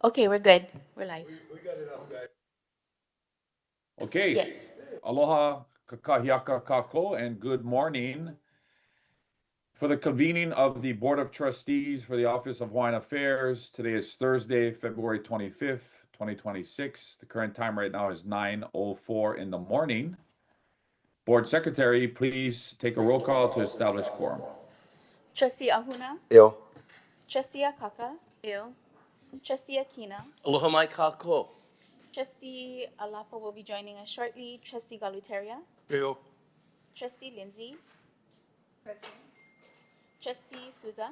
Okay, we're good. We're live. We got it up, guys. Okay. Yeah. Aloha kakahiaka kako and good morning. For the convening of the Board of Trustees for the Office of Hawaiian Affairs, today is Thursday, February 25th, 2026. The current time right now is 9:04 in the morning. Board Secretary, please take a roll call to establish quorum. Trustee Ahuna, Yo. Trustee Akaka, Ew. Trustee Akina, Aloha mai kako. Trustee Alapa will be joining us shortly. Trustee Galuteria, Yo. Trustee Lindsay, present. Trustee Souza,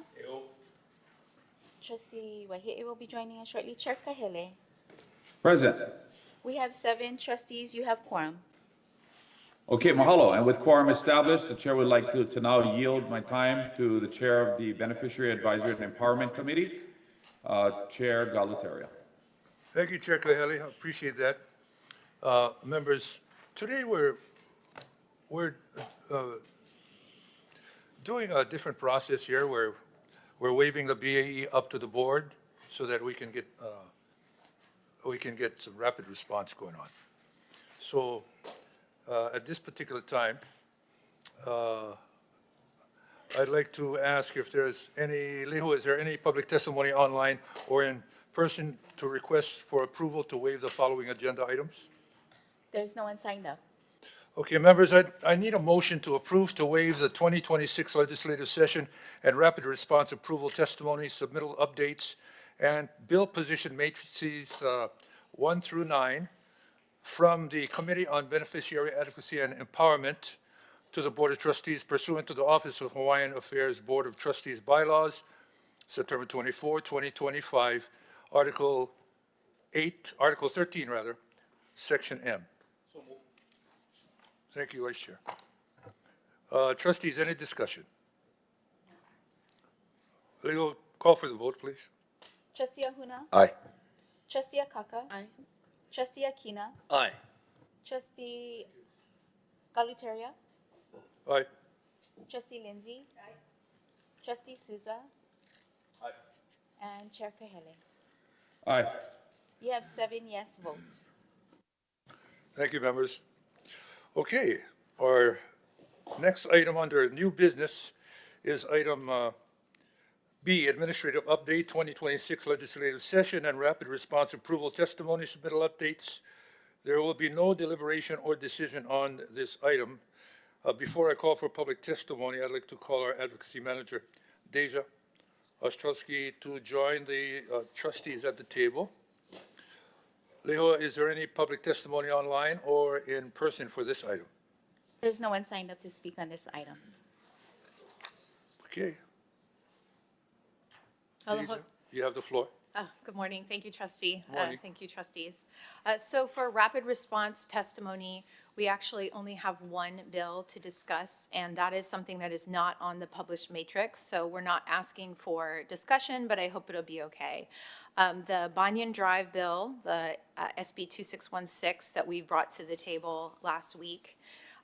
Trustee Wahi'e will be joining us shortly. Chair Kahele. Present. We have 7 trustees. You have quorum. Okay, mahalo. And with quorum established, the chair would like to now yield my time to the chair of the Beneficiary Advisory and Empowerment Committee, Chair Galuteria. Thank you, Chair Kahele. I appreciate that. Members, today we're doing a different process here where we're waiving the BAE up to the board so that we can get some rapid response going on. So at this particular time, I'd like to ask if there's any, Leho, is there any public testimony online or in person to request for approval to waive the following agenda items? There's no one signed up. Okay, members, I need a motion to approve to waive the 2026 legislative session and rapid response approval testimony, submittal updates, and bill position matrices 1 through 9 from the Committee on Beneficiary Advocacy and Empowerment to the Board of Trustees pursuant to the Office of Hawaiian Affairs Board of Trustees Bylaws, September 24, 2025, Article 13, Section M. Thank you, Vice Chair. Trustees, any discussion? Legal, call for the vote, please. Trustee Ahuna, Aye. Trustee Akaka, Aye. Trustee Akina, Aye. Trustee Galuteria, Aye. Trustee Lindsay, Trustee Souza, Aye. and Chair Kahele. Aye. You have 7 yes votes. Thank you, members. Okay, our next item under new business is item B, Administrative Update 2026 Legislative Session and Rapid Response Approval Testimony Submittal Updates. There will be no deliberation or decision on this item. Before I call for public testimony, I'd like to call our Advocacy Manager, Deja Ostrowski, to join the trustees at the table. Leho, is there any public testimony online or in person for this item? There's no one signed up to speak on this item. Okay. Aloha. Deja, you have the floor. Good morning. Thank you, trustee. Morning. Thank you, trustees. So for rapid response testimony, we actually only have one bill to discuss, and that is something that is not on the published matrix. So we're not asking for discussion, but I hope it'll be okay. The Banyan Drive bill, the SB 2616 that we brought to the table last week,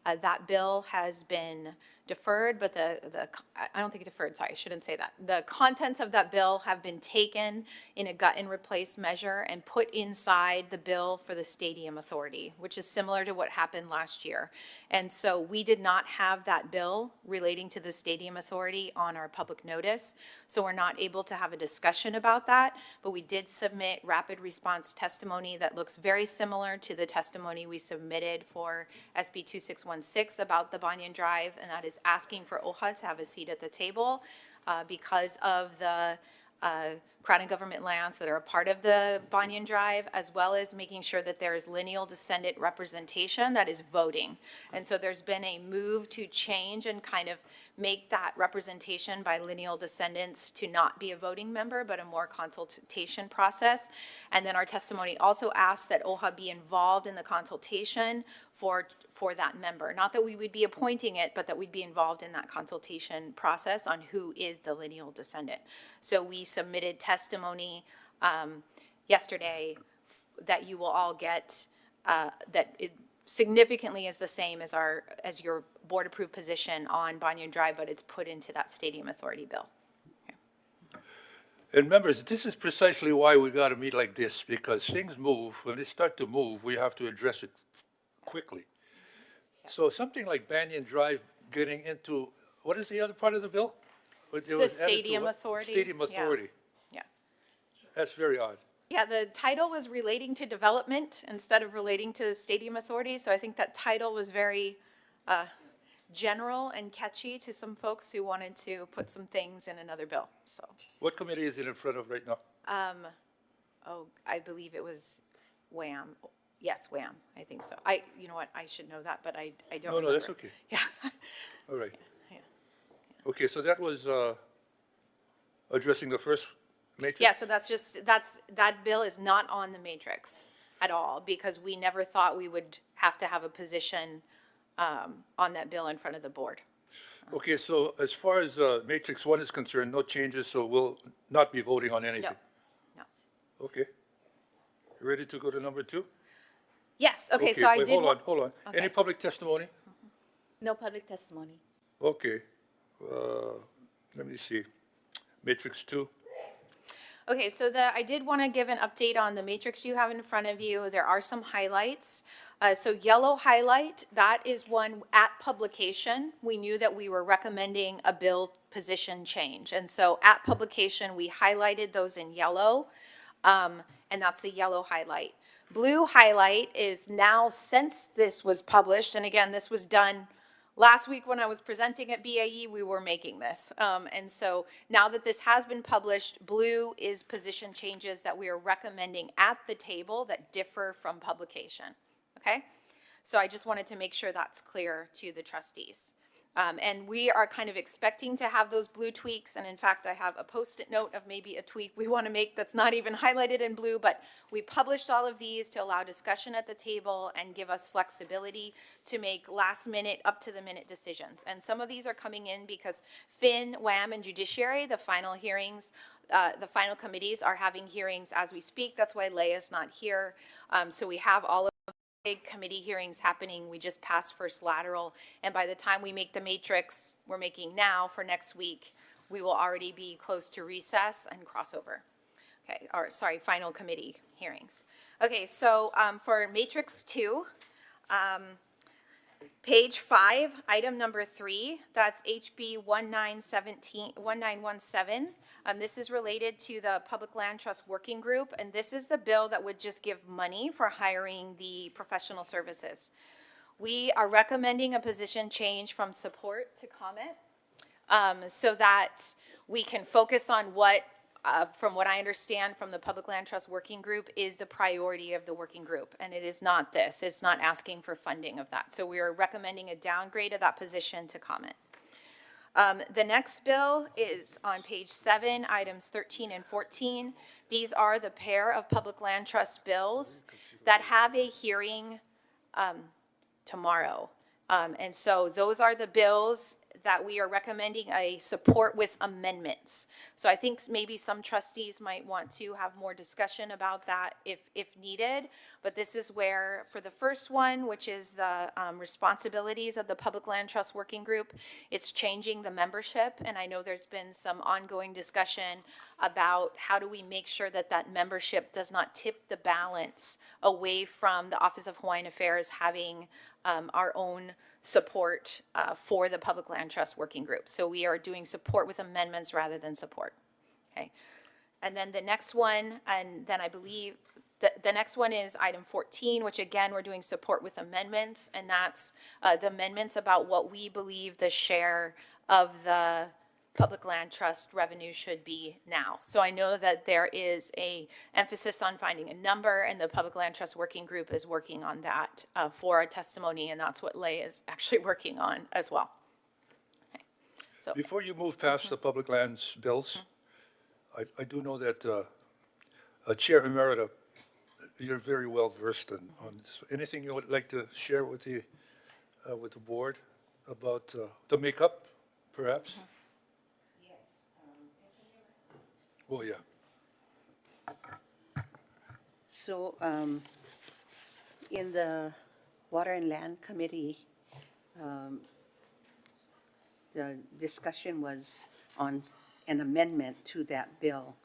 that bill has been deferred, but I don't think deferred, sorry, I shouldn't say that. The contents of that bill have been taken in a gut and replace measure and put inside the bill for the Stadium Authority, which is similar to what happened last year. And so we did not have that bill relating to the Stadium Authority on our public notice, so we're not able to have a discussion about that, but we did submit rapid response testimony that looks very similar to the testimony we submitted for SB 2616 about the Banyan Drive, and that is asking for OHA to have a seat at the table because of the Crown and government lands that are a part of the Banyan Drive, as well as making sure that there is lineal descendant representation that is voting. And so there's been a move to change and kind of make that representation by lineal descendants to not be a voting member, but a more consultation process. And then our testimony also asks that OHA be involved in the consultation for that member. Not that we would be appointing it, but that we'd be involved in that consultation process on who is the lineal descendant. So we submitted testimony yesterday that you will all get that it significantly is the same as your board approved position on Banyan Drive, but it's put into that Stadium Authority bill. Okay. And members, this is precisely why we got to meet like this, because things move. When they start to move, we have to address it quickly. So something like Banyan Drive getting into, what is the other part of the bill? It the was added to Stadium what? Authority. Stadium Yeah. Authority. Yeah. That's very odd. Yeah, the title was relating to development instead of relating to the Stadium Authority, so I think that title was very general and catchy to some folks who wanted to put some things in another bill, so. What committee is it in front of right now? Oh, I believe it was Wham. Yes, Wham, I think so. You know what, I should know that, but I don't No, remember. no, that's okay. Yeah, All right. yeah. Okay, so that was addressing the first matrix? Yeah, so that bill is not on the matrix at all, because we never thought we would have to have a position on that bill in front of the board. Okay, so as far as matrix one is concerned, no changes, so we'll not be voting on anything? No. Okay. You ready to go to number two? Yes, okay, so I wait, did. hold on. Any Okay. public testimony? No public testimony. Okay. Let me see. Matrix two. Okay, so I did want to give an update on the matrix you have in front of you. There are some highlights. So yellow highlight, that is one at publication. We knew that we were recommending a bill position change. And so at publication, we highlighted those in yellow, and that's the yellow highlight. Blue highlight is now, since this was published, and again, this was done last week when I was presenting at BAE, we were making this. And so now that this has been published, blue is position changes that we are recommending at the table that differ from publication, okay? So I just wanted to make sure that's clear to the trustees. And we are kind of expecting to have those blue tweaks, and in fact, I have a Post-it note of maybe a tweak we want to make that's not even highlighted in blue, but we published all of these to allow discussion at the table and give us flexibility to make last-minute, up-to-the-minute decisions. And some of these are coming in because FIN, WAM, and Judiciary, the final hearings, the final committees are having hearings as we speak. That's why Leia's not here. So we have all of big committee hearings happening. We just passed first lateral, and by the time we make the matrix we're making now for next week, we will already be close to recess and crossover. Okay, or sorry, final committee hearings. Okay, so for matrix 2, page 5, item number 3, that's HB 1917. This is related to the Public Land Trust Working Group, and this is the bill that would just give money for hiring the professional services. We are recommending a position change from support to comment, so that we can focus on what, from what I understand from the Public Land Trust Working Group, is the priority of the working group, and it is not this. It's not asking for funding of that. So we are recommending a downgrade of that position to comment. The next bill is on page 7, items 13 and 14. These are the pair of public land trust bills that have a hearing tomorrow. And so those are the bills that we are recommending a support with amendments. So I think maybe some trustees might want to have more discussion about that if needed. But this is where, for the first one, which is the responsibilities of the Public Land Trust Working Group, it's changing the membership. And I know there's been some ongoing discussion about how do we make sure that that membership does not tip the balance away from the Office of Hawaiian Affairs having our own support for the Public Land Trust Working Group. So we are doing support with amendments rather than support, okay? And then the next one, and then I believe the next one is item 14, which again, we're doing support with amendments, and that's the amendments about what we believe the share of the Public Land Trust revenue should be now. So I know that there is a emphasis on finding a number, and the Public Land Trust Working Group is working on that for a testimony, and that's what Lei is actually working on as well. Okay. So Before you move past the public lands bills, I do know that Chair Emerita, you're very well versed on this. Anything you would like to share with the board about the makeup, perhaps? Oh, yeah. So, in the Water and Land Committee, the discussion was on an amendment to that bill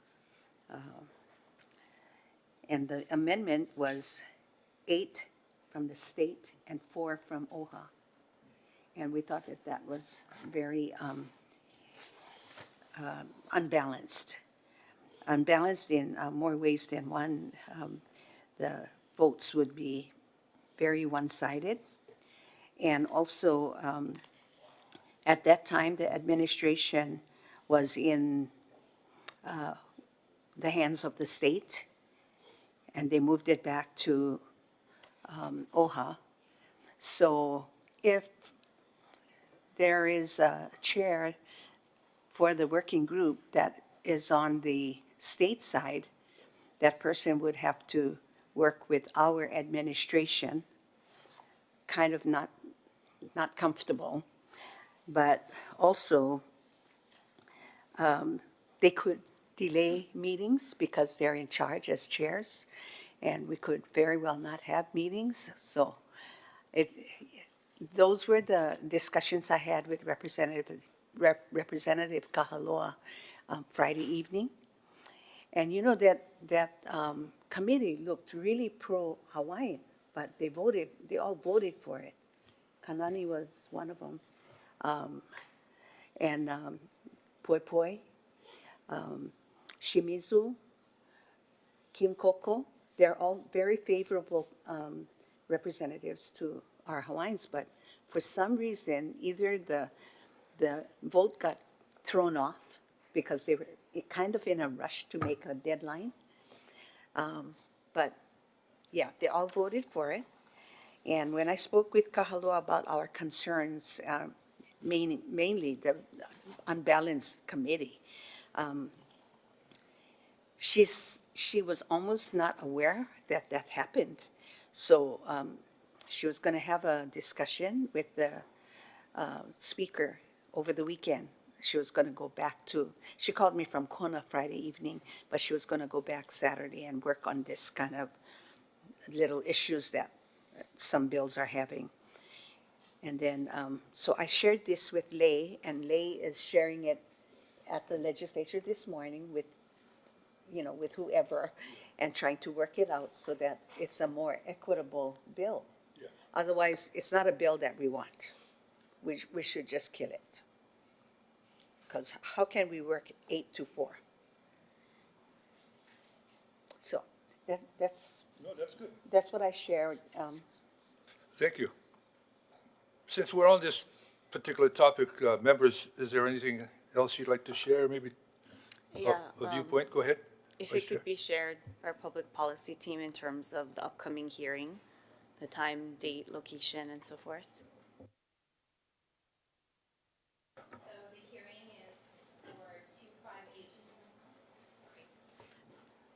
And the amendment was 8 from the state and 4 from OHA. And we thought that that was very unbalanced. Unbalanced in more ways than one. The votes would be very one-sided. And also, at that time, the administration was in the hands of the state, and they moved it back to OHA. So if there is a chair for the working group that is on the state side, that person would have to work with our administration, kind of not comfortable, but also they could delay meetings because they're in charge as chairs, and we could very well not have meetings. So those were the discussions I had with Representative Kahaloa Friday evening. And you know that committee looked really pro-Hawaiian, but they all voted for it. Kanani was one of them. And Poi Poi, Shimizu, Kim Koko, they're all very favorable representatives to our Hawaiians, but for some reason, either the vote got thrown off because they were kind of in a rush to make a deadline. But yeah, they all voted for it. And when I spoke with Kahaloa about our concerns, mainly the unbalanced committee, she was almost not aware that that happened. So she was going to have a discussion with the speaker over the weekend. She was going to go back to, she called me from Kona Friday evening, but she was going to go back Saturday and work on this kind of little issues that some bills are having. And then, so I shared this with Lei, and Lei is sharing it at the legislature this morning with, with whoever, and trying to work it out so that it's a more equitable bill. Yeah. Otherwise, it's not a bill that we want. We should just kill it. Because how can we work 8 to 4? So that's No, that's good. that's what I shared. Thank you. Since we're on this particular topic, members, is there anything else you'd like to share? Maybe Yeah, a viewpoint? Go ahead. if Vice it Chair. could be shared, our public policy team in terms of the upcoming hearing, the time, date, location, and so forth. So the hearing is for 258.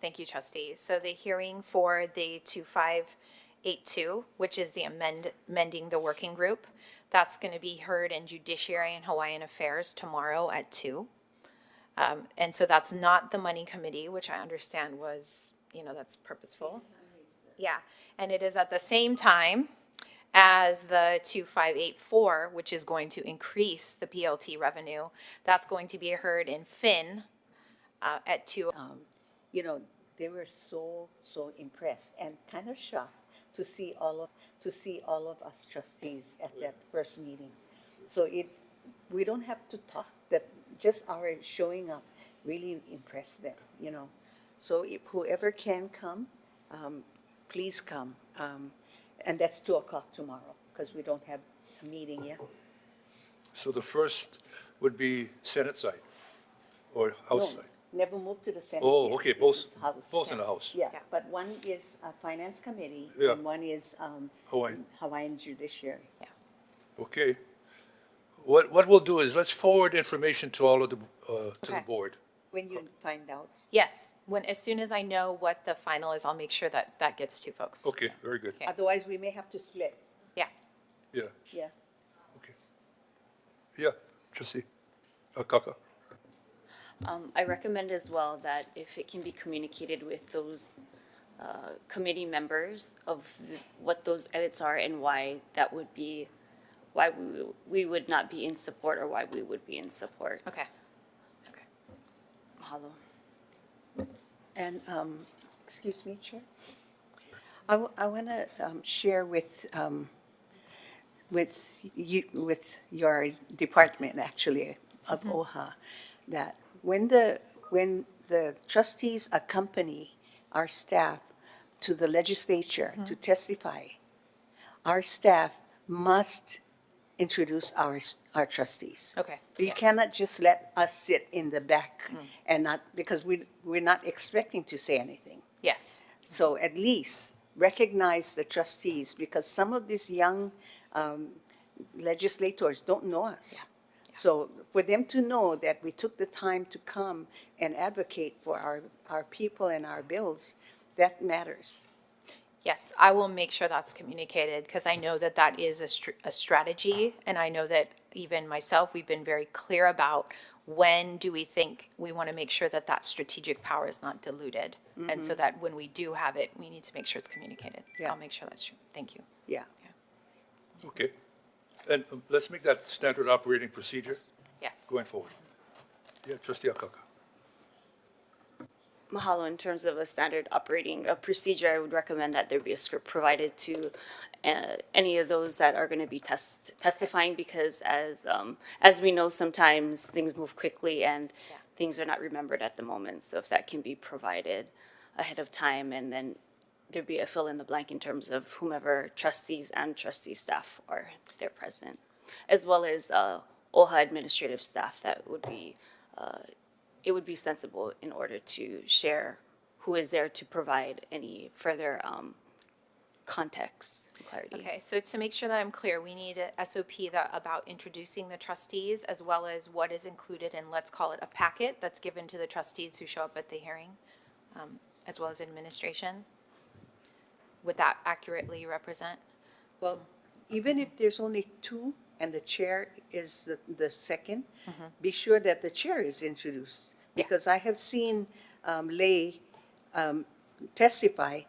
Thank you, trustee. So the hearing for the 2582, which is the amending the working group, that's going to be heard in Judiciary and Hawaiian Affairs tomorrow at 2. And so that's not the money committee, which I understand was, that's purposeful. Yeah, and it is at the same time as the 2584, which is going to increase the PLT revenue. That's going to be heard in Finn at 2. They were so impressed and kind of shocked to see all of us trustees at that first meeting. So we don't have to talk, that just our showing up really impressed them, So if whoever can come, please come. And that's 2:00 tomorrow, because we don't have a meeting yet. So the first would be Senate side or House No, side? never moved to the Senate Oh, yet. okay, This both, is House. both in the House. Yeah, but one is Finance Committee, Yeah. and one is Hawaiian. Hawaiian Judiciary. Okay. What we'll do is let's forward information to all of the, to the Okay. board. When you find out, Yes, as soon as I know what the final is, I'll make sure that gets to folks. Okay, very good. Okay. otherwise we may have to split, Yeah. Yeah, yeah. okay. Yeah, trustee, Kaka. I recommend as well that if it can be communicated with those committee members of what those edits are and why that would be, why we would not be in support or why we would be in support. Okay. Mahalo. And, excuse me, Chair. I want to share with you, with your department, actually, of OHA, that when the trustees accompany our staff to the legislature to testify, our staff must introduce our trustees. Okay, You yes. cannot just let us sit in the back and not, because we're not expecting to say anything. Yes. So at least recognize the trustees, because some of these young legislators don't know us. So for them to know that we took the time to come and advocate for our people and our bills, that matters. Yes, I will make sure that's communicated, because I know that that is a strategy, and I know that even myself, we've been very clear about when do we think we want to make sure that that strategic power is not diluted. And so that when we do have it, we need to make sure it's communicated. Yeah. I'll make sure that's true. Thank you. Yeah. Okay. And let's make that standard operating procedure Yes. going forward. Yeah, Trustee Akaka. Mahalo, in terms of a standard operating procedure, I would recommend that there be a script provided to any of those that are going to be testifying, because as we know, sometimes things move quickly and things are not remembered at the moment. So if that can be provided ahead of time, and then there'd be a fill in the blank in terms of whomever trustees and trustee staff are there present, as well as OHA administrative staff, that would be it would be sensible in order to share who is there to provide any further context and clarity. Okay, so to make sure that I'm clear, we need a SOP about introducing the trustees, as well as what is included in, let's call it a packet that's given to the trustees who show up at the hearing, as well as administration. Would that accurately represent? Well, even if there's only two and the chair is the second, be sure that the chair is introduced. Because I have seen lay testify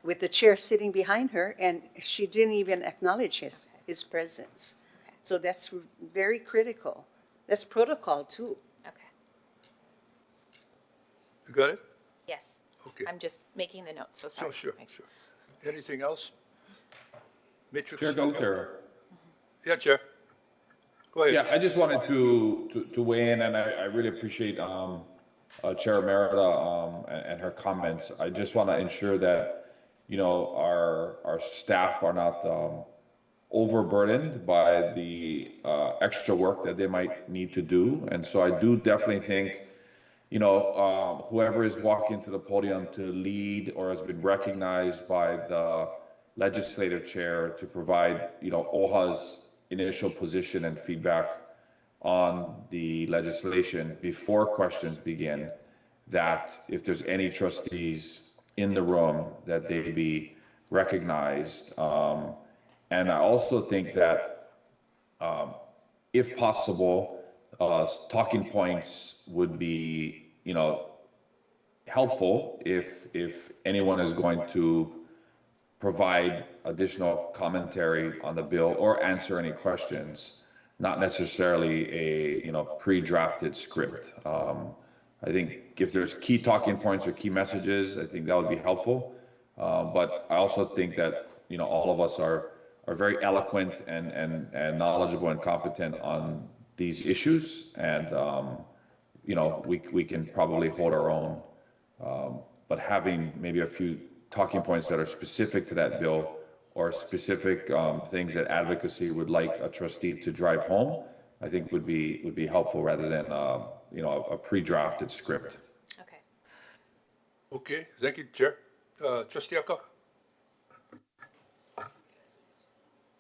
with the chair sitting behind her, and she didn't even acknowledge his presence. So that's very critical. That's protocol too. Okay, You got it? yes. Okay. I'm just making the notes, so sorry. Oh, sure, sure. Anything else? Matrix? Chair Galutera. Yeah, Chair. Go ahead. Yeah, I just wanted to weigh in, and I really appreciate Chair Emerita and her comments. I just want to ensure that, you know, our staff are not overburdened by the extra work that they might need to do. And so I do definitely think, you know, whoever is walking to the podium to lead or has been recognized by the legislative chair to provide, you know, OHA's initial position and feedback on the legislation before questions begin, that if there's any trustees in the room, that they be recognized. And I also think that if possible, talking points would be, you know, helpful if anyone is going to provide additional commentary on the bill or answer any questions, not necessarily a, you know, pre-drafted script. I think if there's key talking points or key messages, I think that would be helpful. But I also think that, you know, all of us are very eloquent and knowledgeable and competent on these issues. And, you know, we can probably hold our own. But having maybe a few talking points that are specific to that bill, or specific things that advocacy would like a trustee to drive home, I think would be helpful, rather than you know, a pre-drafted script. Okay. Okay, thank you, Chair. Trustee Akaka.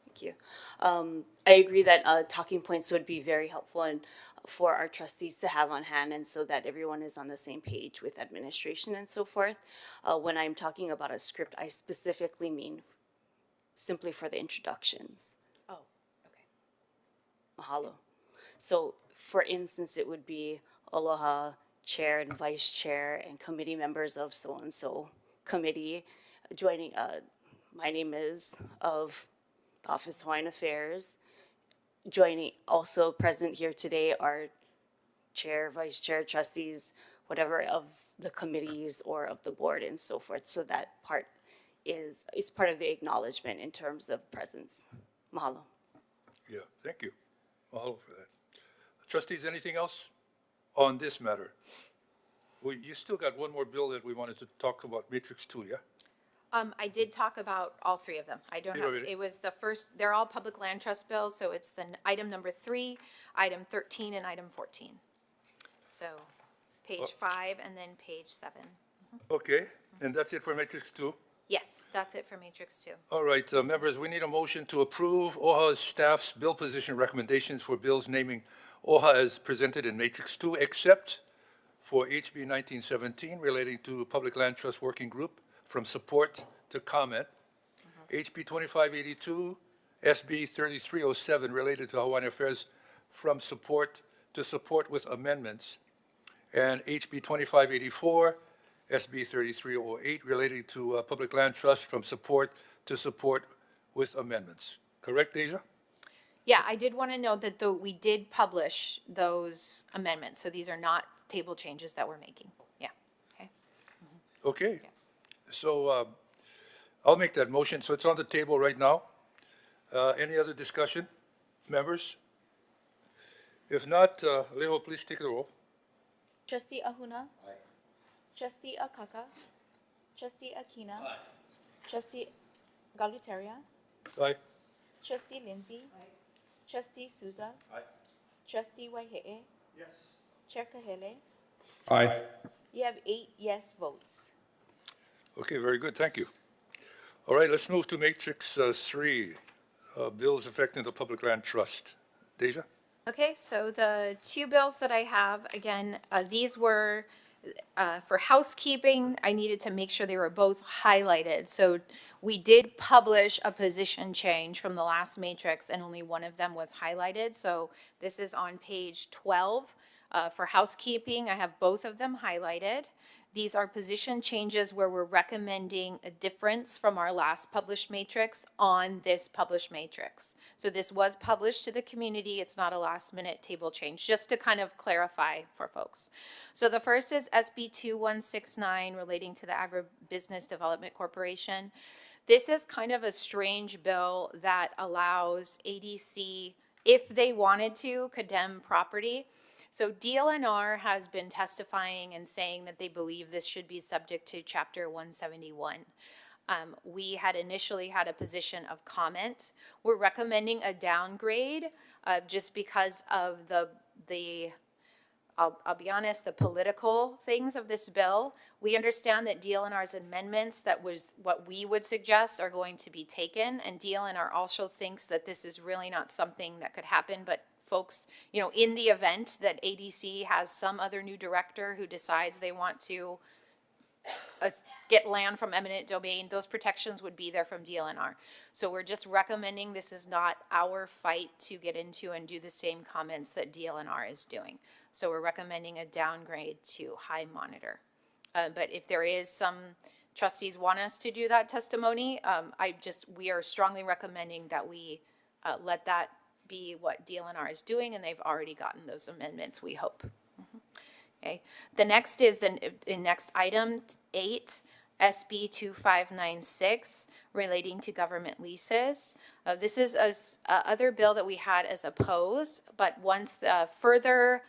Thank you. I agree that talking points would be very helpful and for our trustees to have on hand, and so that everyone is on the same page with administration and so forth. When I'm talking about a script, I specifically mean simply for the introductions. Oh, okay. Mahalo. So, for instance, it would be Aloha, chair and vice chair, and committee members of so-and-so committee joining. My name is of the Office of Hawaiian Affairs. Joining, also present here today are chair, vice chair, trustees whatever of the committees or of the board and so forth. So that part is part of the acknowledgement in terms of presence. Mahalo. Yeah, thank you. Mahalo for that. Trustees, anything else on this matter? You still got one more bill that we wanted to talk about, Matrix 2, yeah? I did talk about all three of them. I don't Did have, already? it was the first, they're all public land trust bills, so it's the item number 3, item 13, and item 14. So, page 5 and then page 7. Okay, and that's it for Matrix 2? Yes, that's it for Matrix 2. All right, members, we need a motion to approve OHA's staff's bill position recommendations for bills naming OHA as presented in Matrix 2, except for HB 1917 relating to Public Land Trust Working Group from support to comment, HB 2582, SB 3307 related to Hawaiian Affairs from support to support with amendments, and HB 2584, SB 3308 relating to Public Land Trust from support to support with amendments. Correct, Deja? Yeah, I did want to note that we did publish those amendments, so these are not table changes that we're making. Yeah, okay. Okay, so I'll make that motion. So it's on the table right now. Any other discussion, members? If not, Leo, please take the roll. Trustee Ahuna. Trustee Akaka. Trustee Akina. Trustee Galutaria. Aye. Trustee Lindsay. Trustee Souza. Trustee Waihe'e. Yes. Chair Kahele. Aye. You have 8 yes votes. Okay, very good, thank you. All right, let's move to Matrix 3, bills affecting the Public Land Trust. Deja? Okay, so the 2 bills that I have, again, these were for housekeeping. I needed to make sure they were both highlighted. So we did publish a position change from the last matrix, and only one of them was highlighted. So this is on page 12. For housekeeping, I have both of them highlighted. These are position changes where we're recommending a difference from our last published matrix on this published matrix. So this was published to the community. It's not a last minute table change, just to kind of clarify for folks. So the first is SB 2169 relating to the Agribusiness Development Corporation. This is kind of a strange bill that allows ADC, if they wanted to, condemn property. So DLNR has been testifying and saying that they believe this should be subject to Chapter 171. We had initially had a position of comment. We're recommending a downgrade just because of I'll be honest, the political things of this bill. We understand that DLNR's amendments, that was what we would suggest, are going to be taken. And DLNR also thinks that this is really not something that could happen, but folks, you know, in the event that ADC has some other new director who decides they want to get land from eminent domain, those protections would be there from DLNR. So we're just recommending, this is not our fight to get into and do the same comments that DLNR is doing. So we're recommending a downgrade to high monitor. But if there is some trustees want us to do that testimony, we are strongly recommending that we let that be what DLNR is doing, and they've already gotten those amendments, we hope. Okay. The next is the next item 8, SB 2596, relating to government leases. This is a other bill that we had as opposed, but once further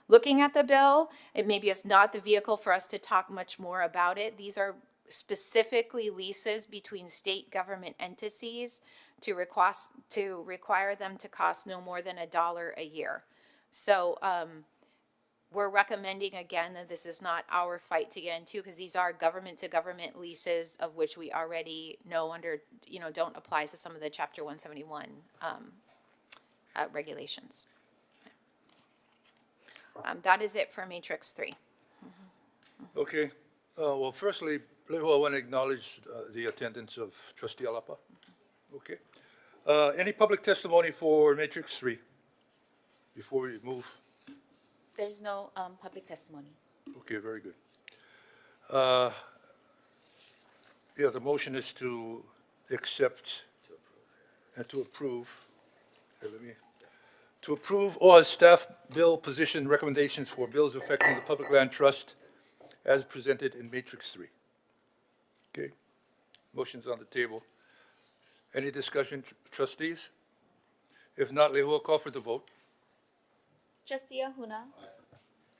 looking at the bill, it maybe is not the vehicle for us to talk much more about it. These are specifically leases between state government entities to require them to cost no more than $1 a year. So we're recommending again that this is not our fight to get into, because these are government to government leases, of which we already know under, don't apply to some of the Chapter 171 regulations. That is it for Matrix 3. Okay, well, firstly, I want to acknowledge the attendance of Trustee Alapa. Okay. Any public testimony for Matrix 3 before we move? There's no public testimony. Okay, very good. Yeah, the motion is to accept and to approve. To approve OHA's staff bill position recommendations for bills affecting the Public Land Trust as presented in Matrix 3. Okay, motion's on the table. Any discussion, trustees? If not, we will call for the vote. Trustee Ahuna.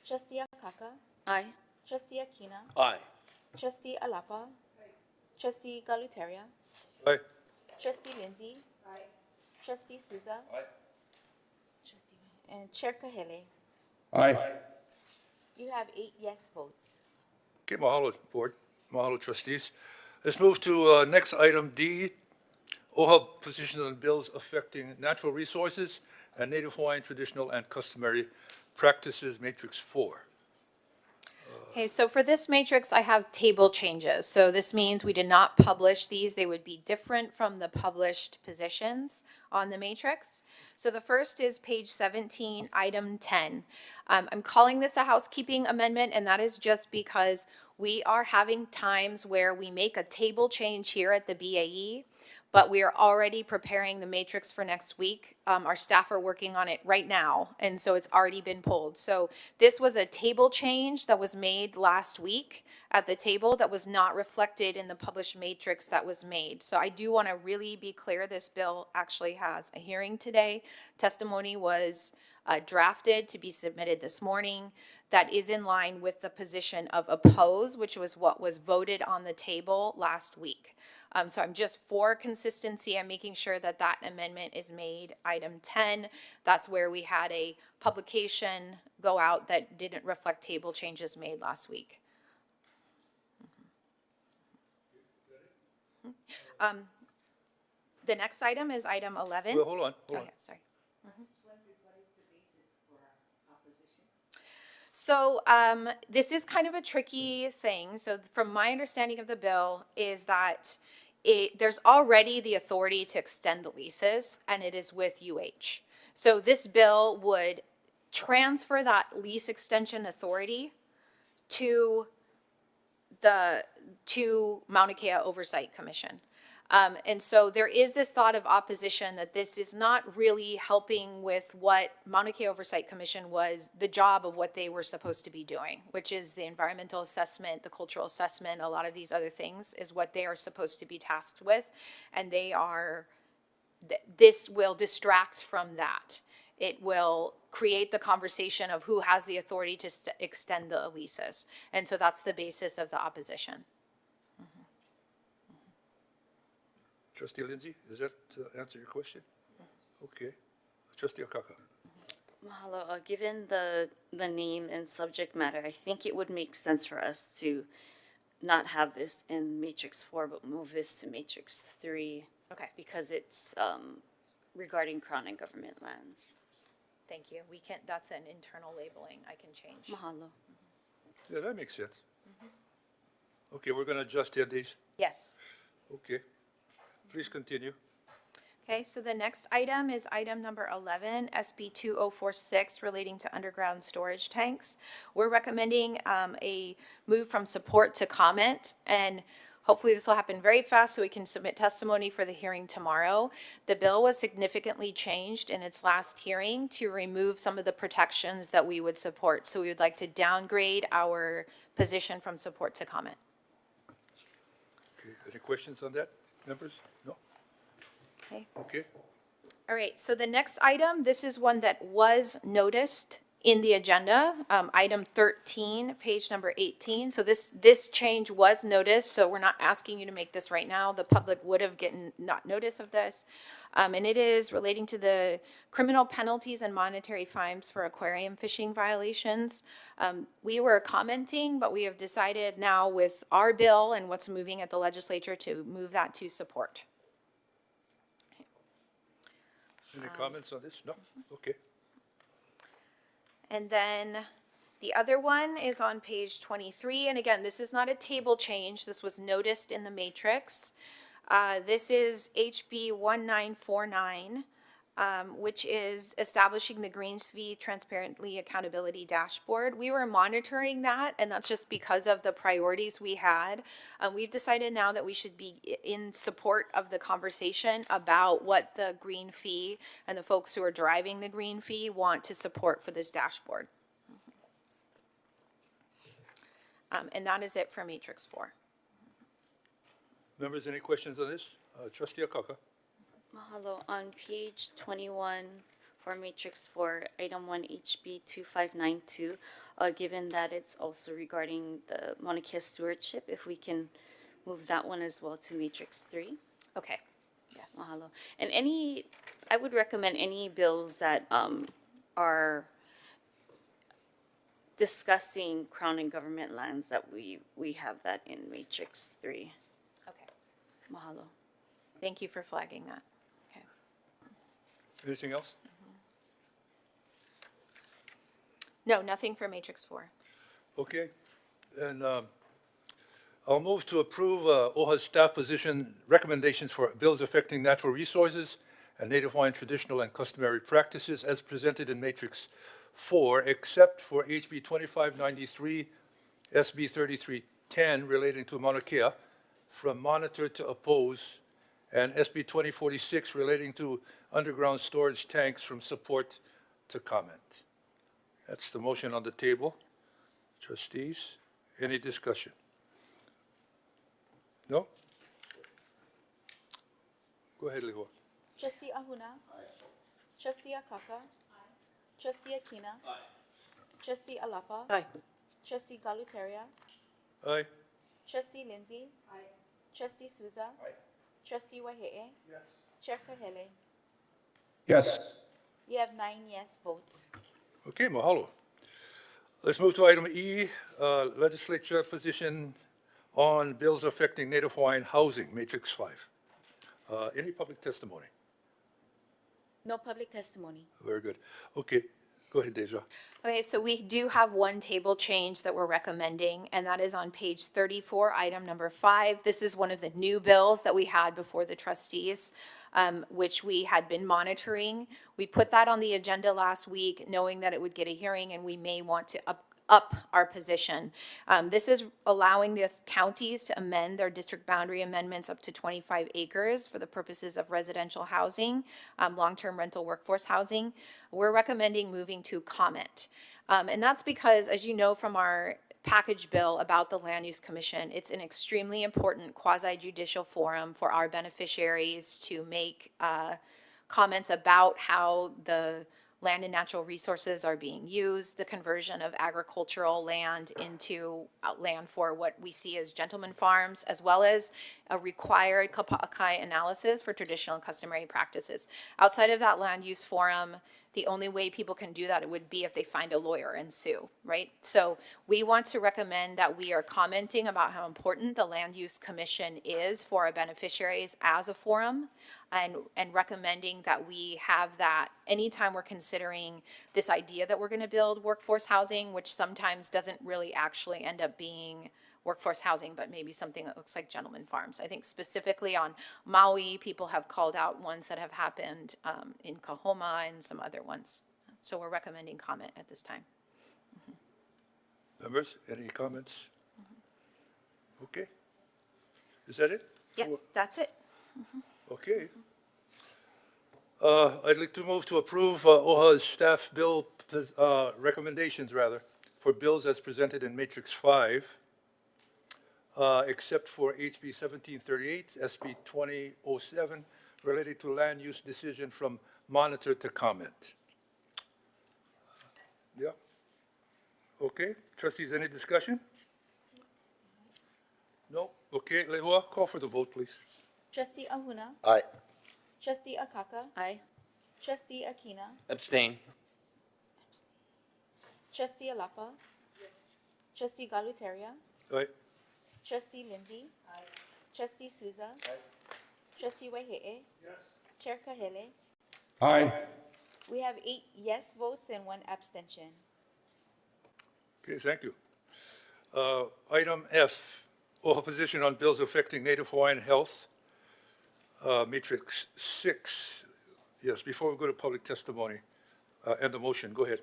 Trustee Akaka. Aye. Trustee Akina. Aye. Trustee Alapa. Trustee Galutaria. Aye. Trustee Lindsay. Trustee Souza. And Chair Kahele. Aye. You have 8 yes votes. Okay, mahalo, board. Mahalo, trustees. Let's move to next item D, OHA position on bills affecting natural resources and Native Hawaiian traditional and customary practices, Matrix 4. Okay, so for this matrix, I have table changes. So this means we did not publish these. They would be different from the published positions on the matrix. So the first is page 17, item 10. I'm calling this a housekeeping amendment, and that is just because we are having times where we make a table change here at the BAE, but we are already preparing the matrix for next week. Our staff are working on it right now, and so it's already been pulled. So this was a table change that was made last week at the table that was not reflected in the published matrix that was made. So I do want to really be clear, this bill actually has a hearing today. Testimony was drafted to be submitted this morning. That is in line with the position of oppose, which was what was voted on the table last week. So I'm just for consistency, I'm making sure that that amendment is made. Item 10, that's where we had a publication go out that didn't reflect table changes made last week. The next item is item 11. Well, hold on. Okay, sorry. So this is kind of a tricky thing. So from my understanding of the bill is that there's already the authority to extend the leases, and it is with UH. So this bill would transfer that lease extension authority to Mauna Kea Oversight Commission. And so there is this thought of opposition that this is not really helping with what Mauna Kea Oversight Commission was, the job of what they were supposed to be doing, which is the environmental assessment, the cultural assessment, a lot of these other things is what they are supposed to be tasked with. And this will distract from that. It will create the conversation of who has the authority to extend the leases. And so that's the basis of the opposition. Trustee Lindsay, does that answer your question? Okay. Trustee Akaka. Mahalo. Given the name and subject matter, I think it would make sense for us to not have this in Matrix 4, but move this to Matrix 3. Okay. Because it's regarding Crown and government lands. Thank you. We can, that's an internal labeling I can change. Mahalo. Yeah, that makes sense. Okay, we're going to adjust here these. Yes. Okay. Please continue. Okay, so the next item is item number 11, SB 2046, relating to underground storage tanks. We're recommending a move from support to comment, and hopefully this will happen very fast so we can submit testimony for the hearing tomorrow. The bill was significantly changed in its last hearing to remove some of the protections that we would support. So we would like to downgrade our position from support to comment. Okay, any questions on that, members? No? Okay. Okay. All right, so the next item, this is one that was noticed in the agenda, item 13, page number 18. So this change was noticed, so we're not asking you to make this right now. The public would have gotten not notice of this. And it is relating to the criminal penalties and monetary fines for aquarium fishing violations. We were commenting, but we have decided now with our bill and what's moving at the legislature to move that to support. Any comments on this? No? Okay. And then the other one is on page 23. And again, this is not a table change. This was noticed in the matrix. This is HB 1949. which is establishing the Greens Fee Transparently Accountability Dashboard. We were monitoring that, and that's just because of the priorities we had. We've decided now that we should be in support of the conversation about what the green fee and the folks who are driving the green fee want to support for this dashboard. And that is it for Matrix 4. Members, any questions on this? Trustee Akaka? Mahalo. On page 21 for Matrix 4, item 1 HB 2592, given that it's also regarding the Mauna Kea stewardship, if we can move that one as well to Matrix 3. Okay, yes. Mahalo. And I would recommend any bills that are discussing Crown and government lands that we have that in Matrix 3. Okay, Mahalo. thank you for flagging that. Okay. Anything else? No, nothing for Matrix 4. Okay, and I'll move to approve OHA's staff position recommendations for bills affecting natural resources and Native Hawaiian traditional and customary practices as presented in Matrix 4, except for HB 2593, SB 3310 relating to Mauna Kea, from monitor to oppose, and SB 2046 relating to underground storage tanks from support to comment. That's the motion on the table. Trustees, any discussion? No? Go ahead, Lihua. Trustee Ahuna. Trustee Akaka. Trustee Akina. Trustee Alapa. Aye. Trustee Galutaria. Aye. Trustee Lindsay. Trustee Souza. Trustee Wahe'e. Yes. Chair Kahele. Yes. You have 9 yes votes. Okay, mahalo. Let's move to item E, legislature position on bills affecting Native Hawaiian housing, Matrix 5. Any public testimony? No public testimony. Very good. Okay, go ahead, Deja. Okay, so we do have one table change that we're recommending, and that is on page 34, item number 5. This is one of the new bills that we had before the trustees, which we had been monitoring. We put that on the agenda last week, knowing that it would get a hearing, and we may want to up our position. This is allowing the counties to amend their district boundary amendments up to 25 acres for the purposes of residential housing, long-term rental workforce housing. We're recommending moving to comment. And that's because, as you know from our package bill about the Land Use Commission, it's an extremely important quasi-judicial forum for our beneficiaries to make comments about how the land and natural resources are being used, the conversion of agricultural land into land for what we see as gentleman farms, as well as a required kapa'akai analysis for traditional and customary practices. Outside of that land use forum, the only way people can do that would be if they find a lawyer and sue, right? So we want to recommend that we are commenting about how important the Land Use Commission is for our beneficiaries as a forum, and recommending that we have that anytime we're considering this idea that we're going to build workforce housing, which sometimes doesn't really actually end up being workforce housing, but maybe something that looks like gentleman farms. I think specifically on Maui, people have called out ones that have happened in Kahoma and some other ones. So we're recommending comment at this time. Members, any comments? Okay. Is that it? Yep, that's it. Okay. I'd like to move to approve OHA's staff bill recommendations, rather, for bills as presented in Matrix 5, except for HB 1738, SB 2007, related to land use decision from monitor to comment. Yeah. Okay. Trustees, any discussion? No? Okay, Lehua, call for the vote, please. Trustee Ahuna. Aye. Trustee Akaka. Aye. Trustee Akina. Abstain. Trustee Alapa. Trustee Galutaria. Aye. Trustee Lindsay. Trustee Souza. Trustee Wahe'e. Chair Kahele. Aye. We have 8 yes votes and 1 abstention. Okay, thank you. Item F, OHA position on bills affecting Native Hawaiian health, Matrix 6. Yes, before we go to public testimony, and the motion, go ahead.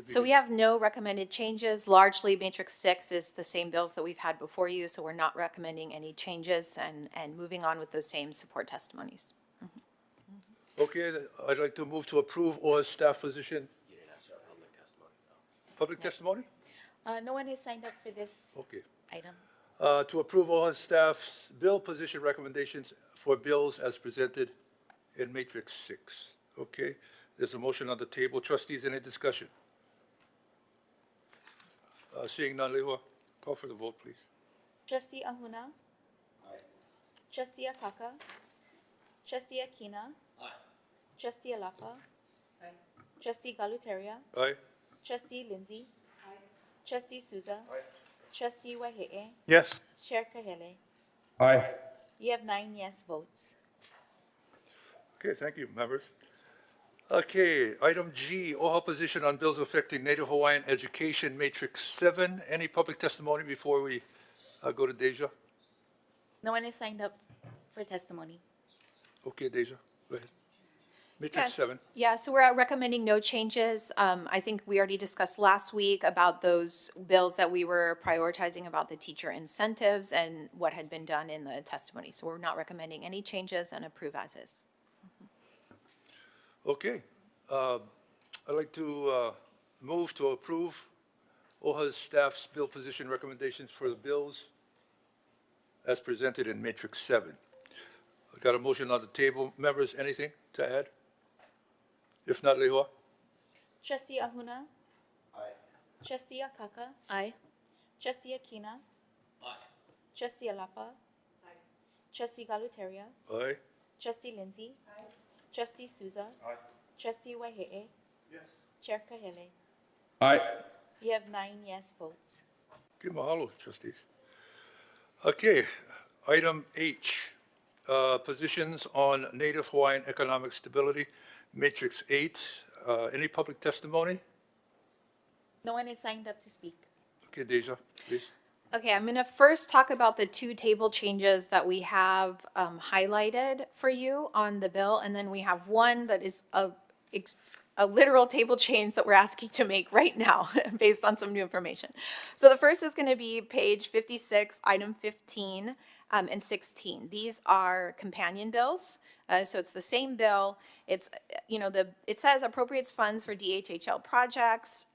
So we have no recommended changes. Largely, Matrix 6 is the same bills that we've had before you, so we're not recommending any changes and moving on with those same support testimonies. Okay, I'd like to move to approve OHA's staff position. Public testimony? No one has signed up for this Okay. item. To approve OHA staff's bill position recommendations for bills as presented in Matrix 6. Okay, there's a motion on the table. Trustees, any discussion? Seeing none, Lehua, call for the vote, please. Trustee Ahuna? Aye. Trustee Akaka? Trustee Akina? Aye. Trustee Alapa? Aye. Trustee Galuteria? Aye? Trustee Lindsay? Aye. Trustee Souza? Aye. Trustee Wahe'e? Yes. Chair Kahele? Aye. You have 9 yes votes. Okay, thank you, members. Okay, item G, OHA position on bills affecting Native Hawaiian education, Matrix 7. Any public testimony before we go to Deja? No one has signed up for testimony. Okay, Deja, go ahead. Matrix Yes. 7. Yeah, so we're recommending no changes. I think we already discussed last week about those bills that we were prioritizing about the teacher incentives and what had been done in the testimony. So we're not recommending any changes and approve as is. Okay, I'd like to move to approve OHA's staff's bill position recommendations for the bills as presented in Matrix 7. I got a motion on the table. Members, anything to add? If not, Lehua? Trustee Ahuna? Aye. Trustee Akaka? Aye. Trustee Akina? Aye. Trustee Alapa? Aye. Trustee Galuteria? Aye? Trustee Lindsay? Aye. Trustee Souza? Aye. Trustee Wahe'e? Yes. Chair Kahele? Aye. You have 9 yes votes. Okay, mahalo, trustees. Okay, item H, positions on Native Hawaiian economic stability, Matrix 8. Any public testimony? No one has signed up to speak. Okay, Deja, please. Okay, I'm going to first talk about the 2 table changes that we have highlighted for you on the bill, and then we have one that is a literal table change that we're asking to make right now based on some new information. So the first is going to be page 56, item 15 and 16. These are companion bills. So it's the same bill. It's, it says appropriates funds for DHHL projects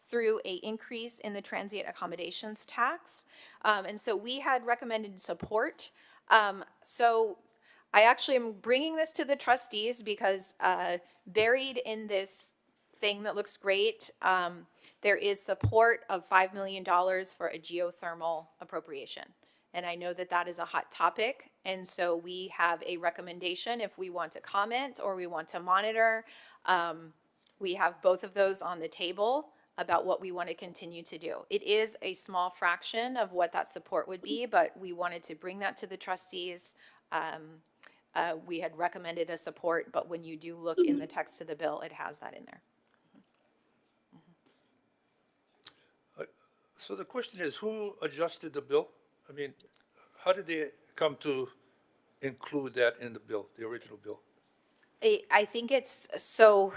through a increase in the transient accommodations tax. And so we had recommended support. So I actually am bringing this to the trustees because buried in this thing that looks great, there is support of $5 million for a geothermal appropriation. And I know that that is a hot topic. And so we have a recommendation if we want to comment or we want to monitor. We have both of those on the table about what we want to continue to do. It is a small fraction of what that support would be, but we wanted to bring that to the trustees. We had recommended a support, but when you do look in the text of the bill, it has that in there. So the question is, who adjusted the bill? I mean, how did they come to include that in the bill, the original bill? I think it's, so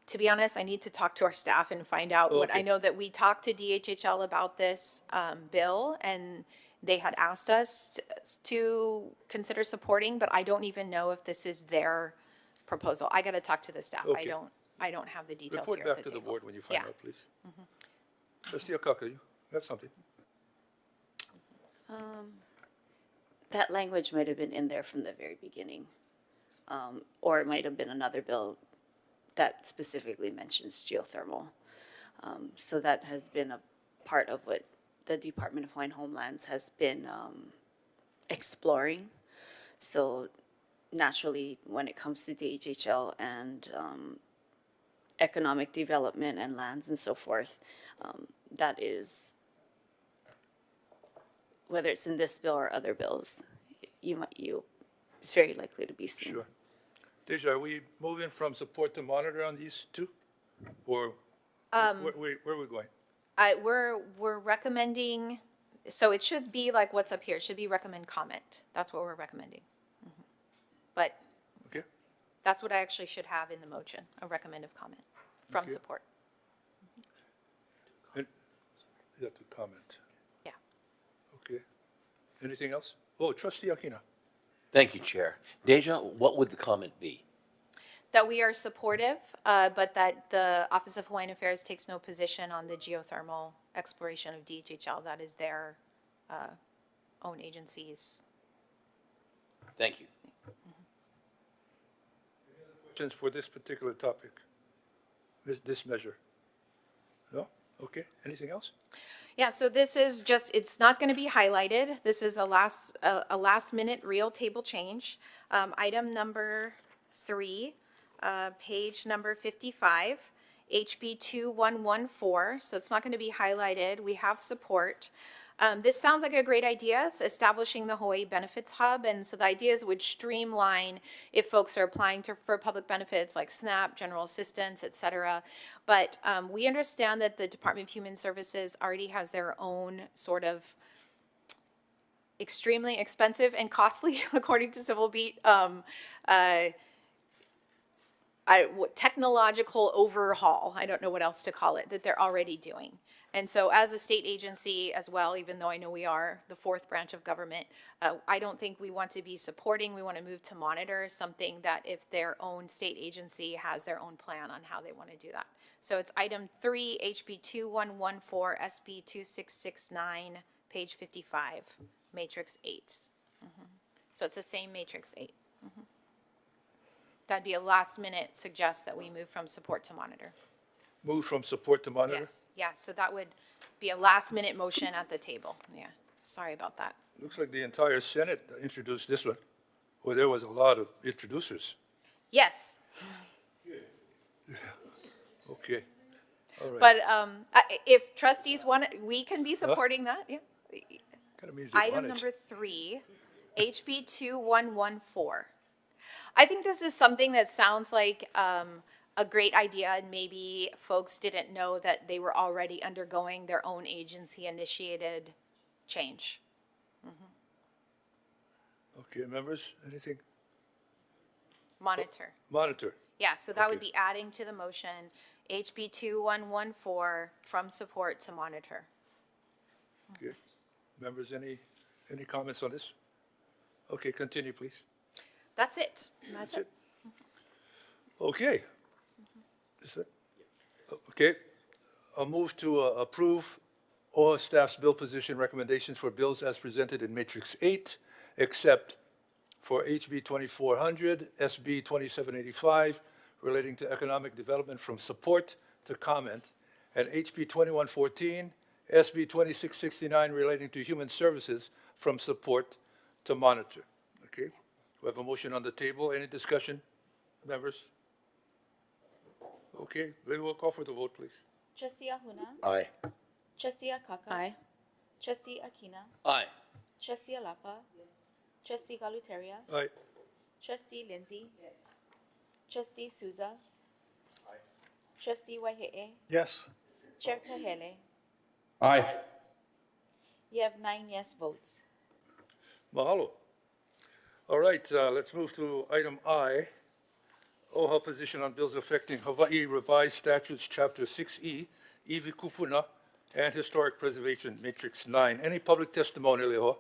to be honest, I need to talk to our staff and find out what, I Okay. know that we talked to DHHL about this bill and they had asked us to consider supporting, but I don't even know if this is their proposal. I got to talk to the staff. Okay. I don't have the details Report here at back the to the table. board when you find Yeah. out, please. Trustee Akaka, you got something? That language might have been in there from the very beginning. Or it might have been another bill that specifically mentions geothermal. So that has been a part of what the Department of Hawaiian Homelands has been exploring. So naturally, when it comes to DHHL and economic development and lands and so forth, that is, whether it's in this bill or other bills, it's very likely to be seen. Sure. Deja, are we moving from support to monitor on these two? Or where are we going? We're recommending, so it should be like what's up here. It should be recommend comment. That's what we're recommending. But Okay, That's what I actually should have in the motion, a recommend of comment from Okay. support. And- You have to comment. Yeah. Okay. Anything else? Oh, trustee Akina. Thank you, Chair. Deja, what would the comment be? That we are supportive, but that the Office of Hawaiian Affairs takes no position on the geothermal exploration of DHHL. That is their own agency's. Thank you. Questions for this particular topic? This measure? No? Okay. Anything else? Yeah, so this is just, it's not going to be highlighted. This is a last minute real table change. Item number 3, page number 55, HB 2114. So it's not going to be highlighted. We have support. This sounds like a great idea. It's establishing the Hawaii Benefits Hub. And so the ideas would streamline if folks are applying for public benefits like SNAP, general assistance, et cetera. But we understand that the Department of Human Services already has their own sort of extremely expensive and costly, according to Civil Beat, technological overhaul. I don't know what else to call it, that they're already doing. And so as a state agency as well, even though I know we are the 4th branch of government, I don't think we want to be supporting, we want to move to monitor something that if their own state agency has their own plan on how they want to do that. So it's item 3, HB 2114, SB 2669, page 55, matrix 8. So it's the same matrix 8. That'd be a last minute suggest that we move from support to monitor. Move from support to monitor? Yes, yeah, so that would be a last minute motion at the table. Yeah, sorry about that. Looks like the entire Senate introduced this one. Well, there was a lot of introducers. Yes, Okay. All right. but if trustees want, we can be supporting that, yeah. Kind of means they Item want it. number 3, HB 2114. I think this is something that sounds like a great idea, and maybe folks didn't know that they were already undergoing their own agency-initiated change. Okay, members, anything? Monitor. Monitor. Yeah, so that would Okay. be adding to the motion, HB 2114, from support to monitor. Okay. Members, any comments on this? Okay, continue, please. That's it. That's it. Okay. Is it? Okay. I'll move to approve OHA staff's bill position recommendations for bills as presented in Matrix 8, except for HB 2400, SB 2785, relating to economic development from support to comment, and HB 2114, SB 2669, relating to human services from support to monitor. Okay? We have a motion on the table. Any discussion, members? Okay, we will call for the vote, please. Trustee Ahuna, Aye. Trustee Akaka. Aye. Trustee Akina, Aye. Trustee Alapa. Trustee Galuteria, Aye. Trustee Lindsay. Trustee Souza. Trustee Waihe'e, Yes. Chair Kahele. Aye. You have 9 yes votes. Mahalo. All right, let's move to item I, OHA position on bills affecting Hawaii Revised Statutes, Chapter 6E, iwi kupuna, and Historic Preservation, Matrix 9. Any public testimony, Leho?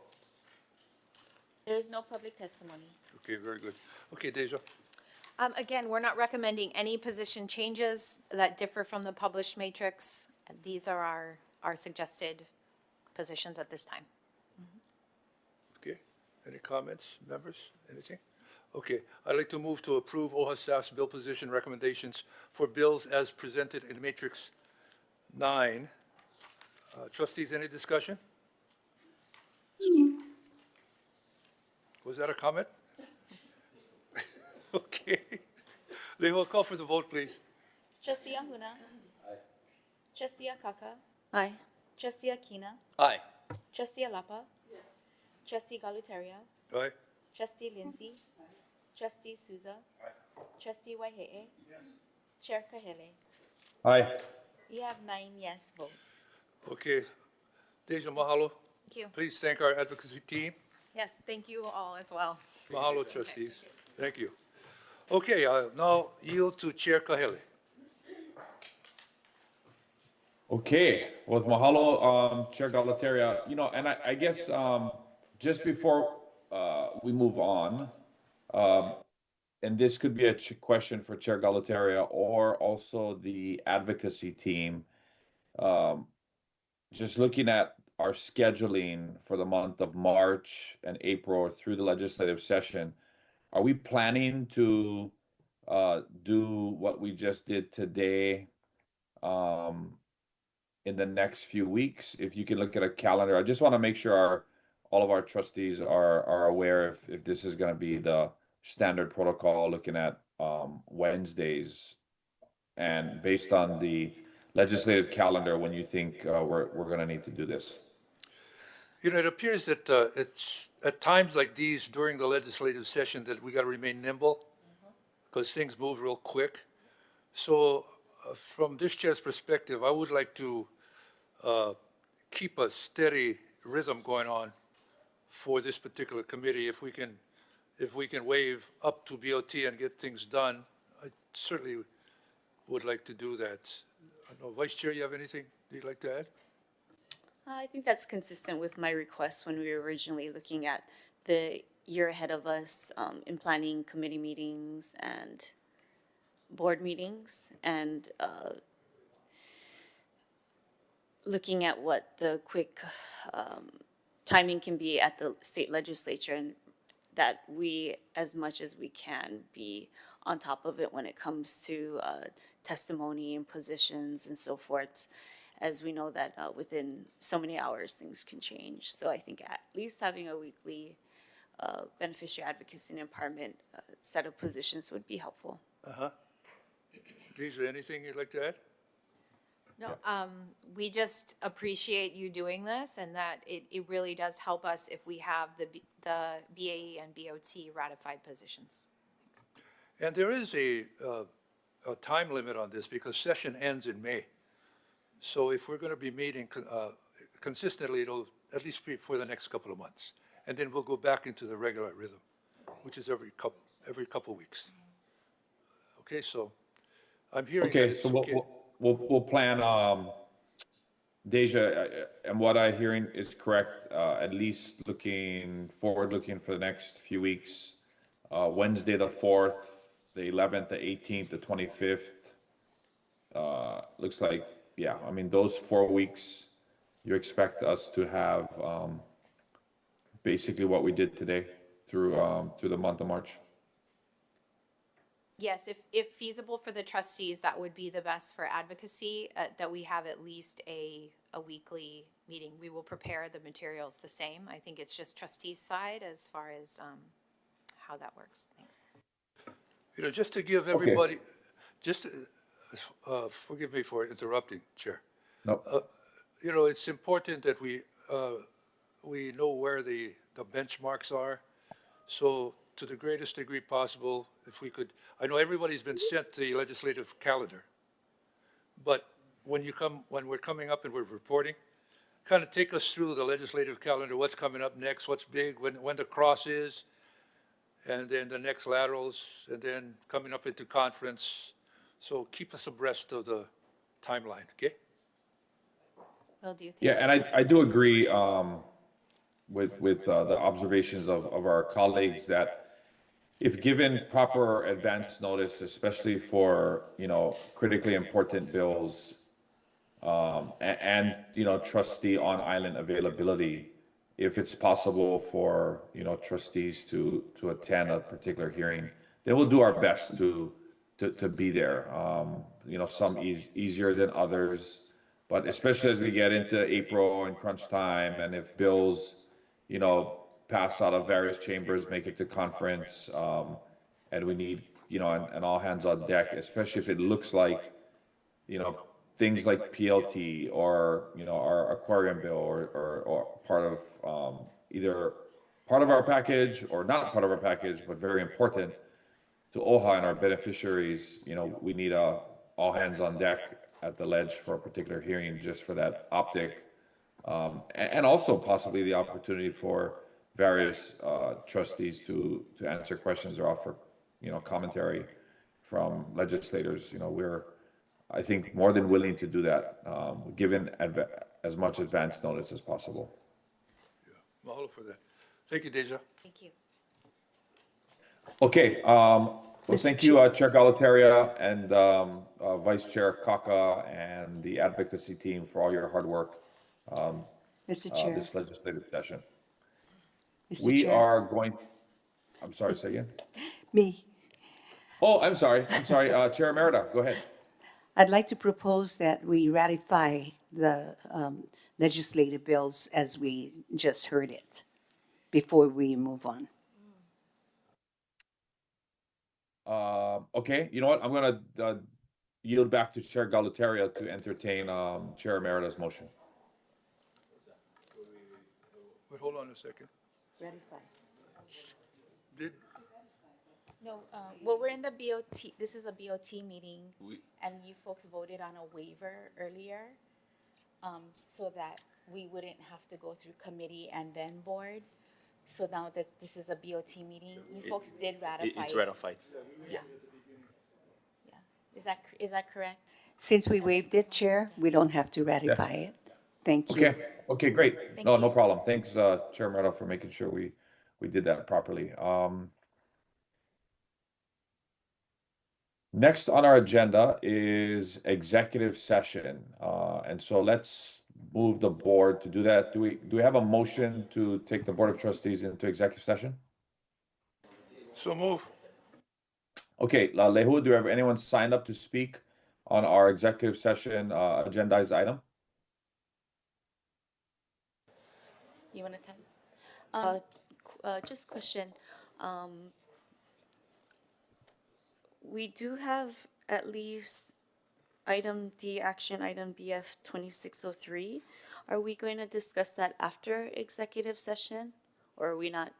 There is no public testimony. Okay, very good. Okay, Deja. Again, we're not recommending any position changes that differ from the published matrix. These are our suggested positions at this time. Okay, any comments, members, anything? Okay, I'd like to move to approve OHA staff's bill position recommendations for bills as presented in Matrix 9. Trustees, any discussion? Was that a comment? Okay. They will call for the vote, please. Trustee Ahuna. Aye. Trustee Akaka. Aye. Trustee Akina. Aye. Trustee Alapa. Yes. Trustee Galuteria. Aye. Trustee Lindsay. Trustee Souza. Trustee Waihe'e. Yes. Chair Kahele. Aye. You have 9 yes votes. Okay. Deja, mahalo. Thank you. Please thank our advocacy team. Yes, thank you all as well. Mahalo, trustees. Thank you. Okay, I'll now yield to Chair Kahele. Okay, well, mahalo, Chair Galataria. You know, and I guess just before we move on, and this could be a question for Chair Galataria or also the advocacy team. Just looking at our scheduling for the month of March and April through the legislative session, are we planning to do what we just did today in the next few weeks? If you can look at a calendar, I just want to make sure all of our trustees are aware if this is going to be the standard protocol, looking at Wednesdays, and based on the legislative calendar, when you think we're going to need to do this. You know, it appears that it's at times like these during the legislative session that we got to remain nimble because things move real quick. So from this chair's perspective, I would like to keep a steady rhythm going on for this particular committee. If we can waive up to BOT and get things done, I certainly would like to do that. I don't know, Vice Chair, you have anything you'd like to add? I think that's consistent with my request when we were originally looking at the year ahead of us in planning committee meetings and board meetings, and looking at what the quick timing can be at the state legislature, and that we, as much as we can, be on top of it when it comes to testimony and positions and so forth, as we know that within so many hours things can change. So I think at least having a weekly beneficiary advocacy and empowerment set of positions would be helpful. Deidre, anything you'd like to add? No, we just appreciate you doing this, and that it really does help us if we have the BAE and BOT ratified positions. And there is a time limit on this because session ends in May. So if we're going to be meeting consistently, it'll at least be for the next couple of months. And then we'll go back into the regular rhythm, which is every couple weeks. Okay, so I'm hearing that Okay, it's so okay. we'll plan, Deja, and what I'm hearing is correct, at least looking for the next few weeks, Wednesday the 4th, the 11th, the 18th, the 25th. Looks like, yeah, I mean, those 4 weeks, you expect us to have basically what we did today through the month of March. Yes, if feasible for the trustees, that would be the best for advocacy, that we have at least a weekly meeting. We will prepare the materials the same. I think it's just trustees' side as far as how that works. Thanks. You know, just to give everybody, forgive me for interrupting, Chair. No. You know, it's important that we know where the benchmarks are. So to the greatest degree possible, if we could, I know everybody's been sent the legislative calendar, but when we're coming up and we're reporting, kind of take us through the legislative calendar, what's coming up next, what's big, when the cross is, and then the next laterals, and then coming up into conference. So keep us abreast of the timeline, okay? Will do. Yeah, and I do agree with the observations of our colleagues that if given proper advance notice, especially for, you know, critically important bills, and you know, trustee on island availability, if it's possible for, you know, trustees to attend a particular hearing, then we'll do our best to be there. You know, some easier than others, but especially as we get into April and crunch time, and if bills, you know, pass out of various chambers, make it to conference, and we need, you know, and all hands on deck, especially if it looks like, you know, things like PLT or, you know, our aquarium bill or part of either part of our package or not part of our package, but very important to OHA and our beneficiaries. You know, we need all hands on deck at the ledge for a particular hearing, just for that optic, and also possibly the opportunity for various trustees to answer questions or offer, commentary from legislators. We're, I think, more than willing to do that, given as much advance notice as possible. Mahalo for that. Thank you, Deja. Thank you. Okay, well, Mr. thank you, Chair Galataria and Vice Chair Kaka and the advocacy team for all your hard work Mr. Chair, this legislative session. Mr. We Chair, are going, I'm sorry, say again? me. Oh, I'm sorry, Chair Emerita, go ahead. I'd like to propose that we ratify the legislative bills as we just heard it before we move on. Okay, you know what? I'm going to yield back to Chair Galataria to entertain Chair Emerita's motion. Wait, hold on a second. Ratify. Did, No, well, we're in the BOT, this is a BOT meeting, and you folks voted on a waiver earlier, so that we wouldn't have to go through committee and then board. So now that this is a BOT meeting, you folks did ratify It's it. ratified. Yeah. Yeah. Is that correct? Since we waived it, Chair, we don't have to ratify it. Thank you. Okay, great. Thank No you. problem. Thanks, Chair Emerita, for making sure we did that properly. Next on our agenda is executive session. And so let's move the board to do that. Do we have a motion to take the Board of Trustees into executive session? so move. Okay, Lehu, do we have anyone signed up to speak on our executive session agendized item? You want to tell? Just question. We do have at least item D, action item BF 2603. Are we going to discuss that after executive session? Or are we not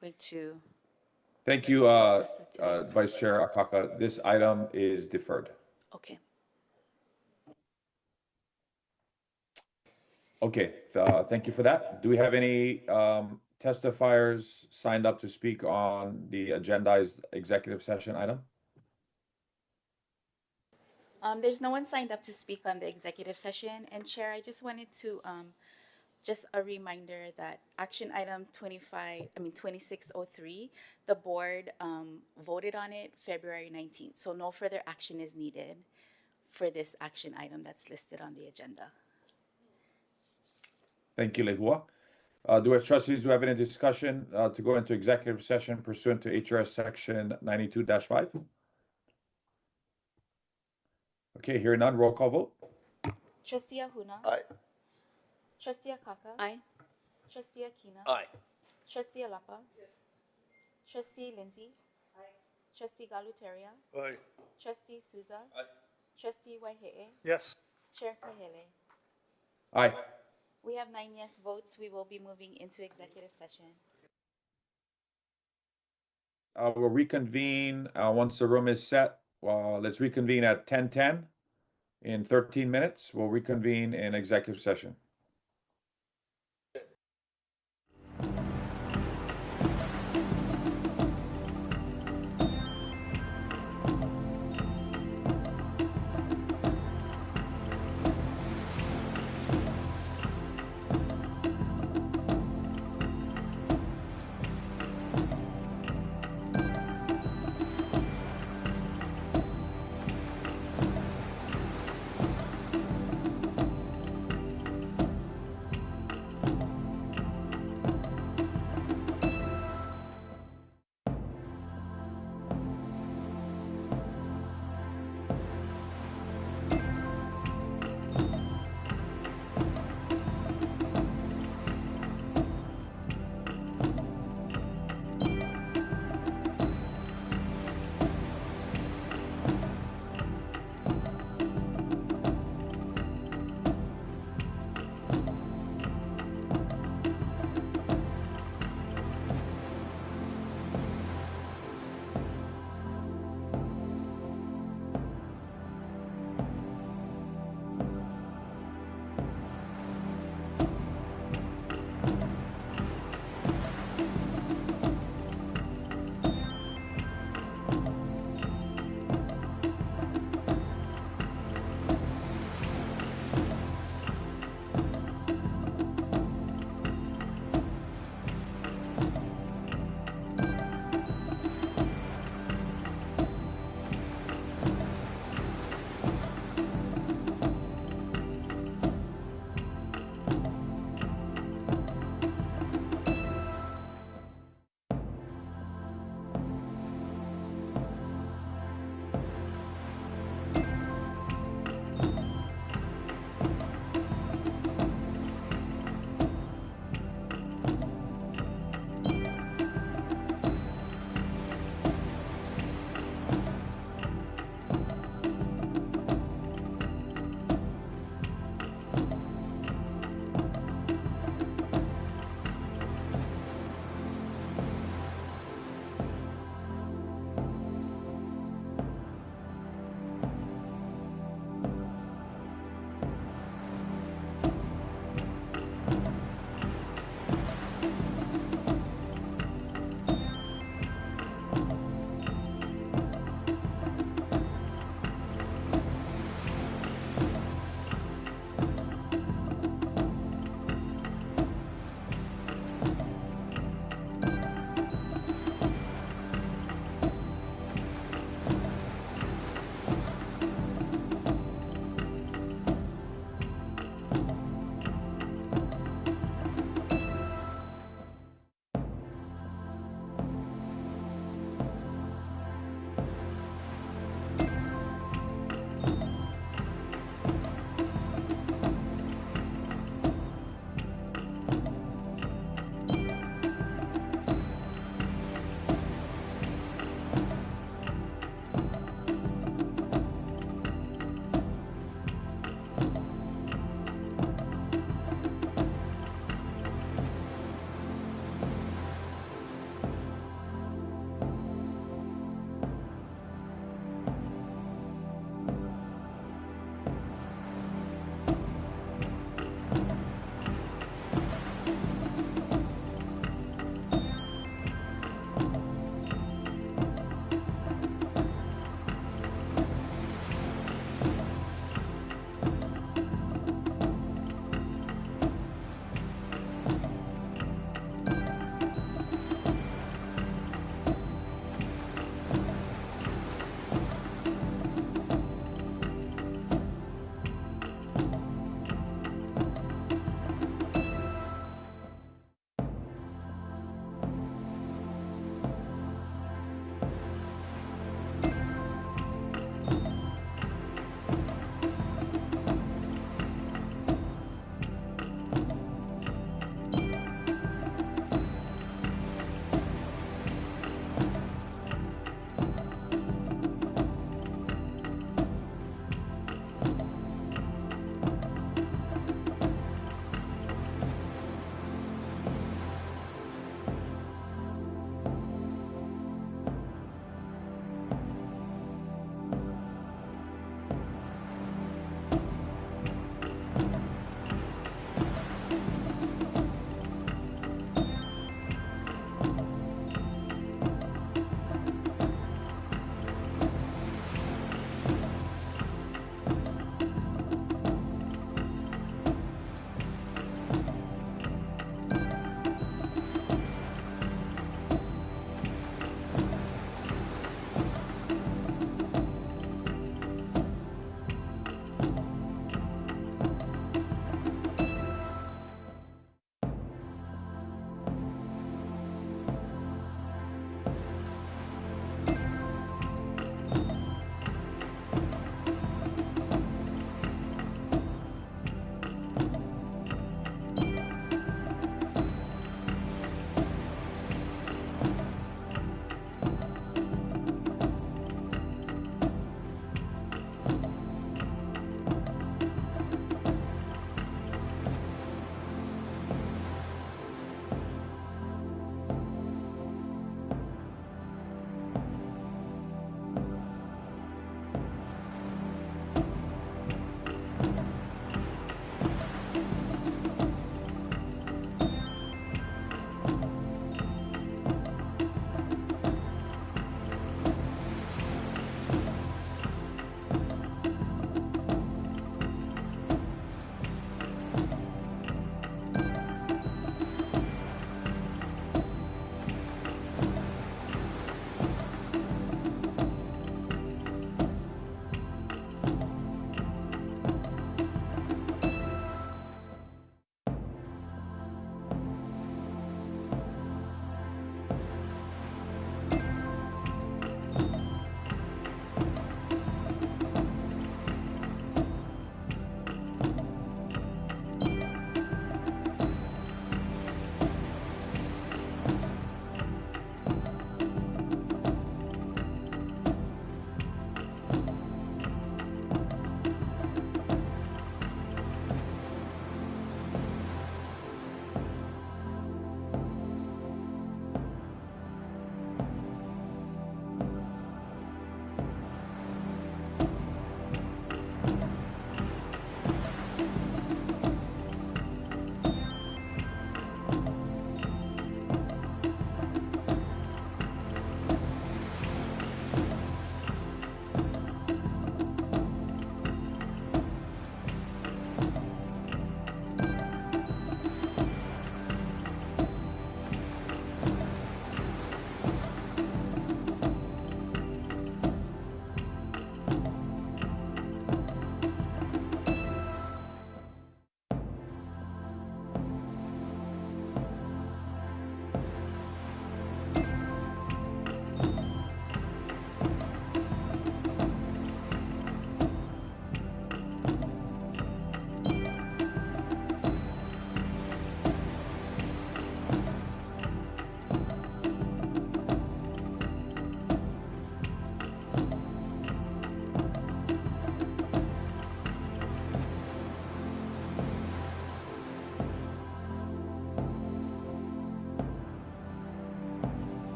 going to? Thank you, Vice Chair Akaka. This item is deferred. Okay. Okay, thank you for that. Do we have any testifiers signed up to speak on the agendized executive session item? There's no one signed up to speak on the executive session. And Chair, I just wanted to, just a reminder that action item 2603, the board voted on it February 19th. So no further action is needed for this action item that's listed on the agenda. Thank you, Lehua. Do we have trustees who have any discussion to go into executive session pursuant to HRS section 92-5? Okay, hearing none, roll call vote. Trustee Ahuna? Aye. Trustee Akaka? Aye. Trustee Akina? Aye. Trustee Alapa? Yes. Trustee Lindsay? Aye. Trustee Galutaria? Aye. Trustee Souza? Aye. Trustee Waihe'e? Yes. Chair Kahele? Aye. We have 9 yes votes. We will be moving into executive session. We'll reconvene once the room is set. Let's reconvene at 10:10 in 13 minutes. We'll reconvene in executive session.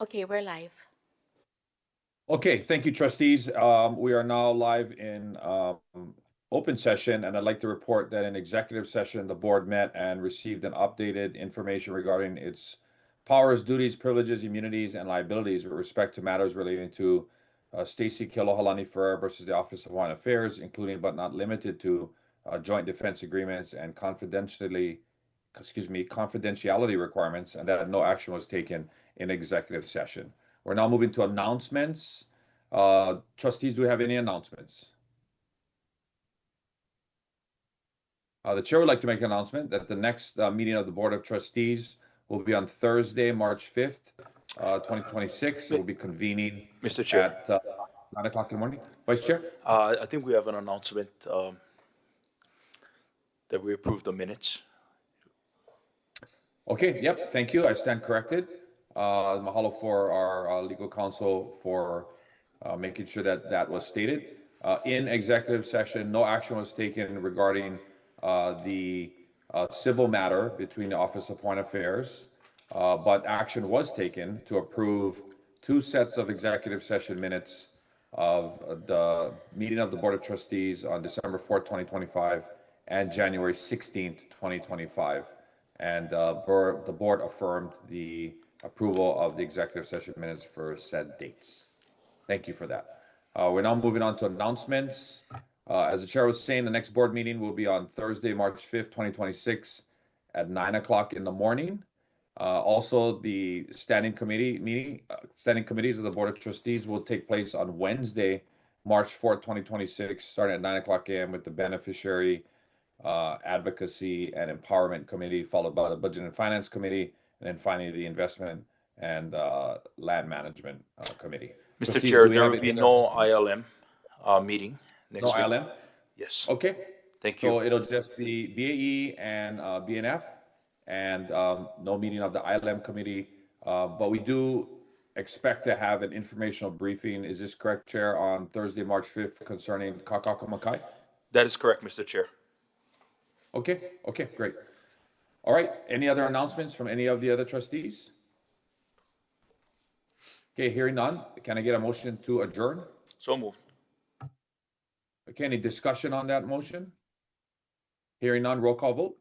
Okay, we're live. Okay, thank you, trustees. We are now live in open session, and I'd like to report that in executive session, the board met and received an updated information regarding its powers, duties, privileges, immunities, and liabilities with respect to matters relating to Stacy Kealohalani Ferrer versus the Office of Hawaiian Affairs, including but not limited to joint defense agreements and confidentiality requirements, and that no action was taken in executive session. We're now moving to announcements. Trustees, do we have any announcements? The chair would like to make an announcement that the next meeting of the Board of Trustees will be on Thursday, March 5th, 2026. We'll be convening Mr. Chair. at 9 o'clock in the morning. Vice Chair? I think we have an announcement that we approved the minutes. Okay, yep, thank you. I stand corrected. Mahalo for our legal counsel for making sure that that was stated. In executive session, no action was taken regarding the civil matter between the Office of Hawaiian Affairs, but action was taken to approve 2 sets of executive session minutes of the meeting of the Board of Trustees on December 4th, 2025 and January 16th, 2025. And the board affirmed the approval of the executive session minutes for said dates. Thank you for that. We're now moving on to announcements. As the chair was saying, the next board meeting will be on Thursday, March 5th, 2026 at 9 o'clock in the morning. Also, the standing committees of the Board of Trustees will take place on Wednesday, March 4th, 2026, starting at 9 o'clock a.m. with the Beneficiary Advocacy and Empowerment Committee, followed by the Budget and Finance Committee, and then finally the Investment and Land Management Committee. Mr. Trustees, Chair, do we there have will be any no other- ILM meeting next No week. ILM? Yes. Okay. Thank So you. it'll just be BAE and BNF, and no meeting of the ILM committee. But we do expect to have an informational briefing, is this correct, Chair, on Thursday, March 5th concerning Kakakamakai? That is correct, Mr. Chair. Okay, great. All right, any other announcements from any of the other trustees? Okay, hearing none, can I get a motion to adjourn? So moved. Okay, any discussion on that motion? Hearing none, roll call vote.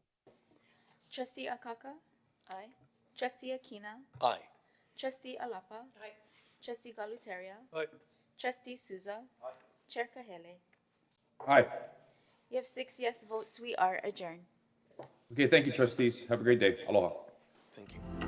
Trustee Akaka? Aye. Trustee Akina? Aye. Trustee Alapa? Aye. Trustee Galuteria? Aye. Trustee Souza? Aye. Chair Kahele? Aye. You have 6 yes votes. We are adjourned. Okay, thank you, trustees. Have a great day. Aloha. Thank you.